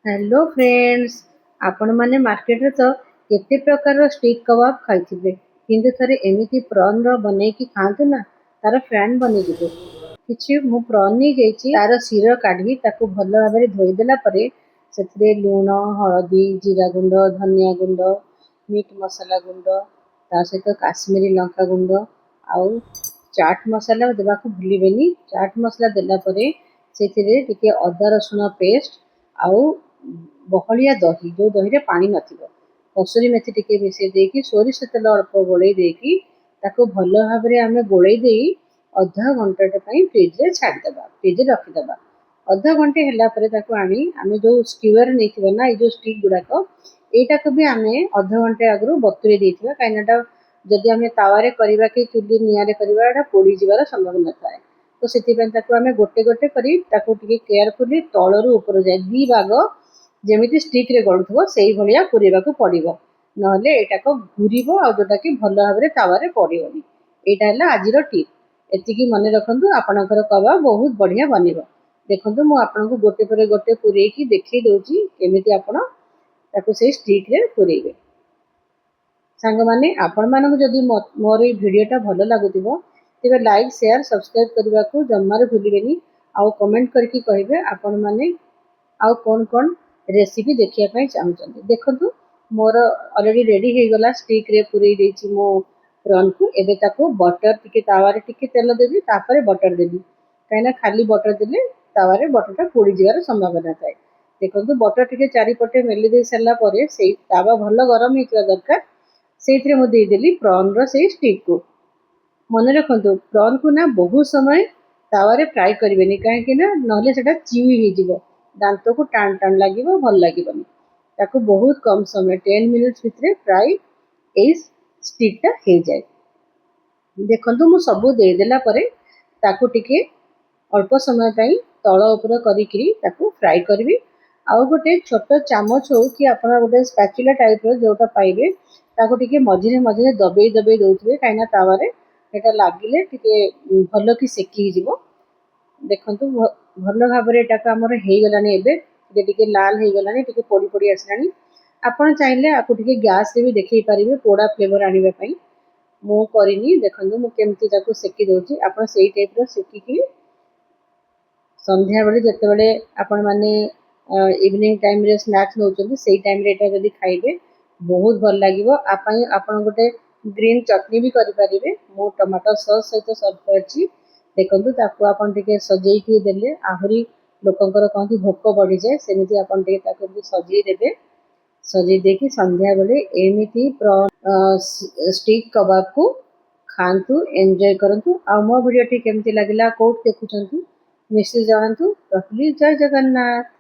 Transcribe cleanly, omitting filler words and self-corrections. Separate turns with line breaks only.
Hello friends, आपण माने market रे तो केते प्रकार स्टिक कबाब खाइथिबे किंतु थरे एमिति प्रॉन रो बनै कि खांतु ना तार फैन बनि जिवे। किछि मु प्रॉन नै जेछि तार सिर काढी ताको भलो भाबरे धोई देला परे सेथरे लूण हळदी जीरा गुंड धनिया गुंड मीट मसाला गुंड ता सहित काश्मीरी लंका गुंड आउ चाट मसाला देबाकू भूलिबेनी। चाट मसाला देला परे सेथिरे टिके अदा रसुण पेस्ट आउ बहलिया दही जो दही रे पानी नथिबो कसुरी मेथी टिके मिसेई देकी सोरिष तेल अल्प गोळेई देकी ताको भलो भाबरे आमे गोळेई देई आधा घंटा पई फ्रिज रे छाडी देबा। फ्रिज रे रखि देबा। आधा घंटे हला परे ताको आनी आमे जो स्क्यूअर नेथिबो ना ए जो स्टिक गुडाको एटा को भी आमे आधा घंटे आगरु बतुरे देथिबा काइनाटा जदि आमे तावा रे करबा कि चुली निया रे करबा एटा पोडी जिवार संभावना थाए। तो सेति पे ताको आमे गोटे गोटे करी ताको टिके केयरफुली तळरु ऊपर जाय दी भाग जेमिति स्टिक रे गडुथबो सेही भलिया पुरेबाकू पड़िबो नहले एटा को घुरिबो आ जोटा कि भलो भाबरे तावा रे पड़िबोनी। एटा हला आजिरो टिप। एतिकी मने रखंतु आपनकर कबाब बहुत बढ़िया बनिबो। देखंतु मु आपनको गोटे परे गोटे पुरेई की देखि दउची केमिति आपण ताको सेही स्टिक रे पुरेइबे। सांग माने आपण मानको जदि मोर ए वीडियोटा भलो लागुतिबो तेबे लाइक शेयर सब्सक्राइब करबाकू जम्मारे भूलिबेनी। आ कमेंट करके कहिबे आपण माने आ कोन कोन रेसिपी देखिया पई चाहुचंती। देखंतु मोर ऑलरेडी रेडी हे गला स्टिक रे पुरेई देछि मो प्रॉन को। एबे ताको बटर टिके तावा रे टिके तेल देबी तापरे बटर देबी काइना खाली बटर देले तावा रे बटरटा पोडी जिवार संभावना थाए। देखंतु बटर टिके चारि पटे मेली दे सरला परे सेही तावा भलो गरम हेतवा दरकार सेथिरे मो देई देली प्रॉन रो सेही स्टिक को। मन रखंतु प्रॉन को ना बहुत समय तावा रे फ्राई करबेनी काहे ना नहले सेटा चिवी हे जिवो दांत को टाण टाण लागिवो भल लागिवनी। ताको बहुत कम समय 10 मिनिट्स भितरे फ्राई ए स्टिक टा हे जाय। देखंतु मु सब दे देला परे ताको टिके अल्प समय पई तळ ऊपर करिकरी ताको फ्राई करबी। आउ गोटे छोट चामच हो कि आपण गोटे स्पैचुला टाइप रो जोटा पाइबे ताको टिके मझिरे मझिरे दबेई दबेई दउथबे काइना तावा रे एटा लागिले टिके भलो कि सेकी जिवो। देखंतु भलो भाबरे एटा का हमर हे गलानी एबे टिके लाल हे गलानी टिके पोडी पोडी आसलानी। आपण चाहिले आकु टिके गैस रे भी देखै परिबे पोडा फ्लेवर आनिबे पई। मो करिनी देखंतु मु केमति ताको सेकी दउची आपण सेही टाइप रो सेकी कि संध्या बेले जते बेले आपण माने इवनिंग टाइम रे स्नैक्स नउचंती सेही टाइम रे एटा जदी खाइबे बहुत भल लागिवो। आपन आपण गोटे ग्रीन चटनी भी करि परिबे। मो टमाटो सॉस सहित सर्व करछि। देखंतु ताको आपण टिके सजेई कि देले आहुरी लोकंकर कहती भोक बढ़ी जाए सेमिति आपण टिके ताको भी सजेई देबे। सजेई देकी संध्या बेले एमिति प्रॉन स्टिक कबाब को खांतु एन्जॉय करंतु। आ मो वीडियो टी केमति लागिला कोट देखुचंतु निश्चित जानंतु। प्लीज जय जगन्नाथ।